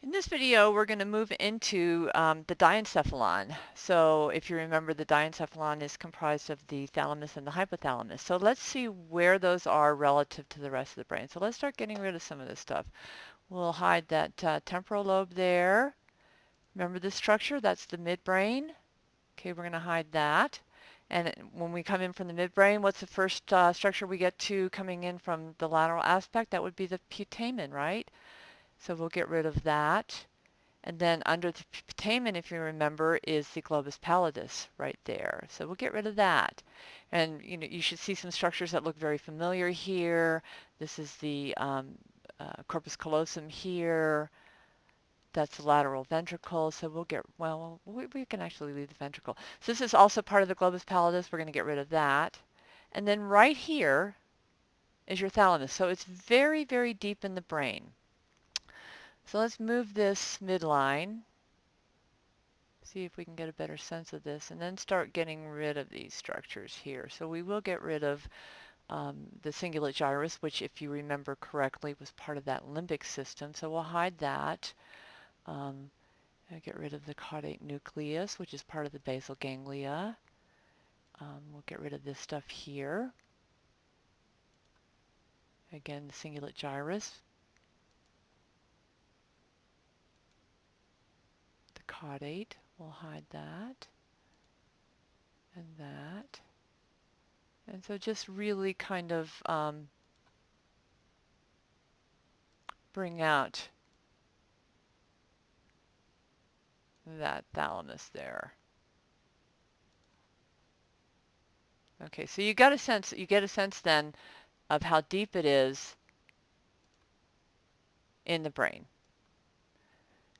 In this video, we're going to move into the diencephalon. So if you remember, the diencephalon is comprised of the thalamus and the hypothalamus. So let's see where those are relative to the rest of the brain. So let's start getting rid of some of this stuff. We'll hide that temporal lobe there. Remember this structure? That's the midbrain. Okay, we're going to hide that. And when we come in from the midbrain, what's the first structure we get to coming in from the lateral aspect? That would be the putamen, right? So we'll get rid of that. And then under the putamen, if you remember, is the globus pallidus right there. So we'll get rid of that. And you should see some structures that look very familiar here. This is the corpus callosum here. That's the lateral ventricle. So we'll get, well, we can actually leave the ventricle. So this is also part of the globus pallidus. We're going to get rid of that. And then right here is your thalamus. So it's very, very deep in the brain. So let's move this midline, see if we can get a better sense of this, and then start getting rid of these structures here. So we will get rid of the cingulate gyrus, which, if you remember correctly, was part of that limbic system. So we'll hide that. Get rid of the caudate nucleus, which is part of the basal ganglia. We'll get rid of this stuff here. Again, the cingulate gyrus. The caudate, we'll hide that. And that. And so just really kind of bring out that thalamus there. Okay, so you get a sense then of how deep it is in the brain.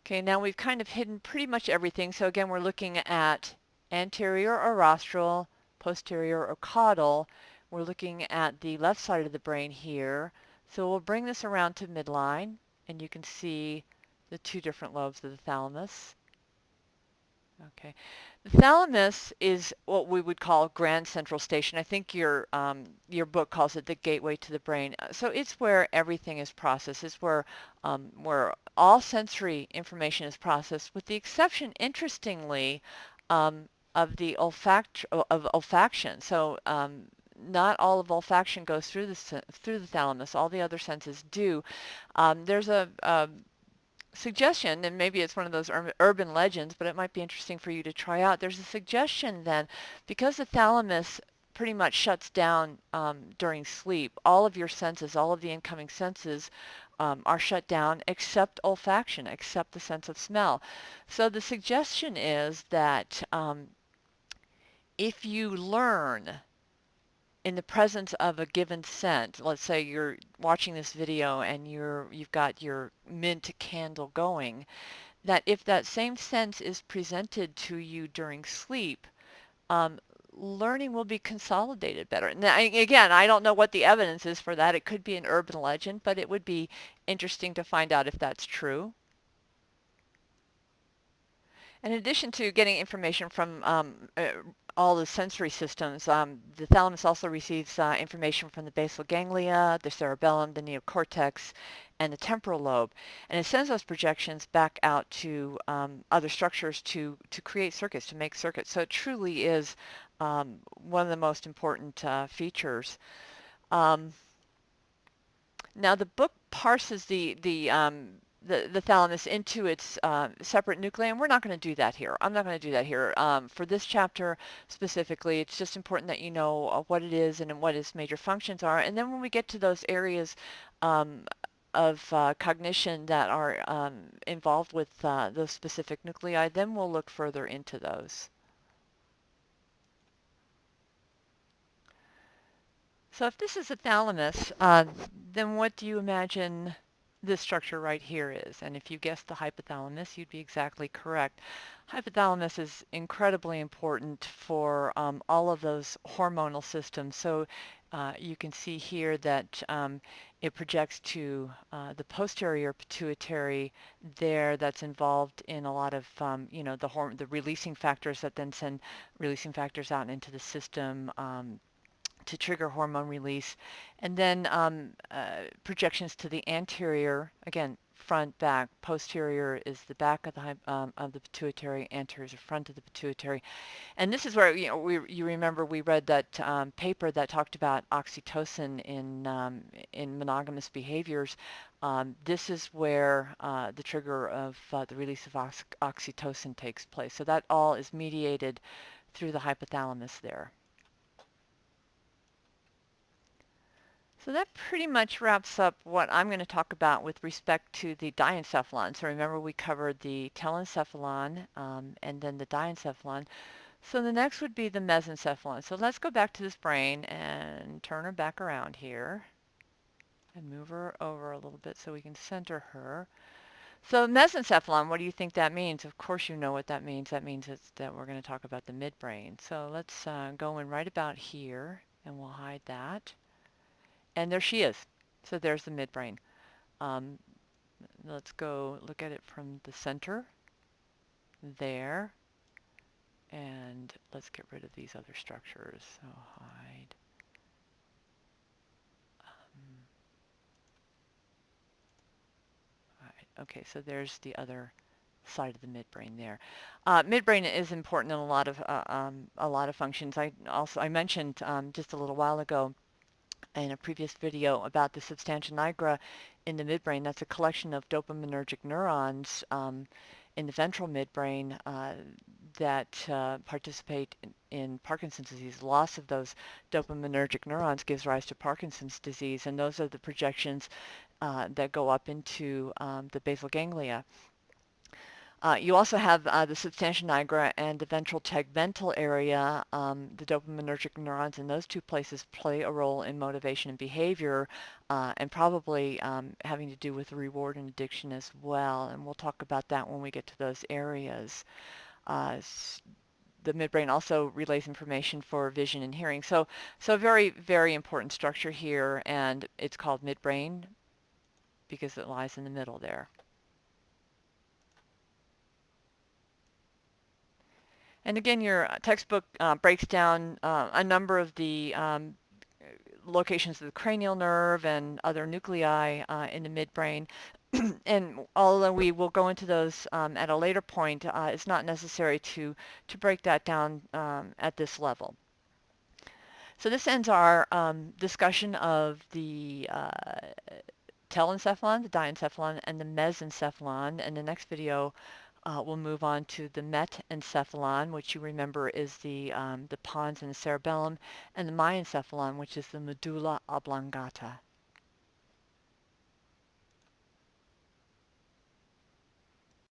Okay, now we've kind of hidden pretty much everything. So again, we're looking at anterior or rostral, posterior or caudal. We're looking at the left side of the brain here. So we'll bring this around to midline, and you can see the two different lobes of the thalamus. Okay. The thalamus is what we would call grand central station. I think your book calls it the gateway to the brain. So it's where everything is processed. It's where all sensory information is processed, with the exception, interestingly, of the olfaction. So not all of olfaction goes through the thalamus. All the other senses do. There's a suggestion, and maybe it's one of those urban legends, but it might be interesting for you to try out. There's a suggestion then, because the thalamus pretty much shuts down during sleep, all of your senses, all of the incoming senses are shut down except olfaction, except the sense of smell. So the suggestion is that if you learn in the presence of a given scent, let's say you're watching this video and you've got your mint candle going, that if that same sense is presented to you during sleep, learning will be consolidated better. Now, again, I don't know what the evidence is for that. It could be an urban legend, but it would be interesting to find out if that's true. In addition to getting information from all the sensory systems, the thalamus also receives information from the basal ganglia, the cerebellum, the neocortex, and the temporal lobe. And it sends those projections back out to other structures to create circuits, to make circuits. So it truly is one of the most important features. Now the book parses the thalamus into its separate nuclei, and we're not going to do that here. I'm not going to do that here. For this chapter specifically, it's just important that you know what it is and what its major functions are. And then when we get to those areas of cognition that are involved with those specific nuclei, then we'll look further into those. So if this is a thalamus, then what do you imagine this structure right here is? And if you guessed the hypothalamus, you'd be exactly correct. Hypothalamus is incredibly important for all of those hormonal systems. So you can see here that it projects to the posterior pituitary there. That's involved in a lot of the releasing factors that then send releasing factors out into the system. to trigger hormone release. And then projections to the anterior, again, front, back, posterior is the back of the pituitary, anterior is the front of the pituitary. And this is where, you remember we read that paper that talked about oxytocin in monogamous behaviors. This is where the trigger of the release of oxytocin takes place. So that all is mediated through the hypothalamus there. So that pretty much wraps up what I'm going to talk about with respect to the diencephalon. So remember we covered the telencephalon and then the diencephalon. So the next would be the mesencephalon. So let's go back to this brain and turn her back around here and move her over a little bit so we can center her. So mesencephalon, what do you think that means? Of course you know what that means. That means that we're going to talk about the midbrain. So let's go in right about here and we'll hide that. And there she is. So there's the midbrain. Um, let's go look at it from the center there. And let's get rid of these other structures. So hide. Okay, so there's the other side of the midbrain there. Midbrain is important in a lot of functions. I mentioned just a little while ago in a previous video about the substantia nigra in the midbrain. That's a collection of dopaminergic neurons in the ventral midbrain that participate in Parkinson's disease. Loss of those dopaminergic neurons gives rise to Parkinson's disease, and those are the projections that go up into the basal ganglia. You also have the substantia nigra and the ventral tegmental area. The dopaminergic neurons in those two places play a role in motivation and behavior, and probably having to do with reward and addiction as well. And we'll talk about that when we get to those areas. The midbrain also relays information for vision and hearing. So very, very important structure here, and it's called midbrain because it lies in the middle there. And again, your textbook breaks down a number of the locations of the cranial nerve and other nuclei in the midbrain. And although we will go into those at a later point, it's not necessary to break that down at this level. So this ends our discussion of the telencephalon, the diencephalon, and the mesencephalon. In the next video, we'll move on to the metencephalon, which you remember is the pons and the cerebellum, and the myencephalon, which is the medulla oblongata.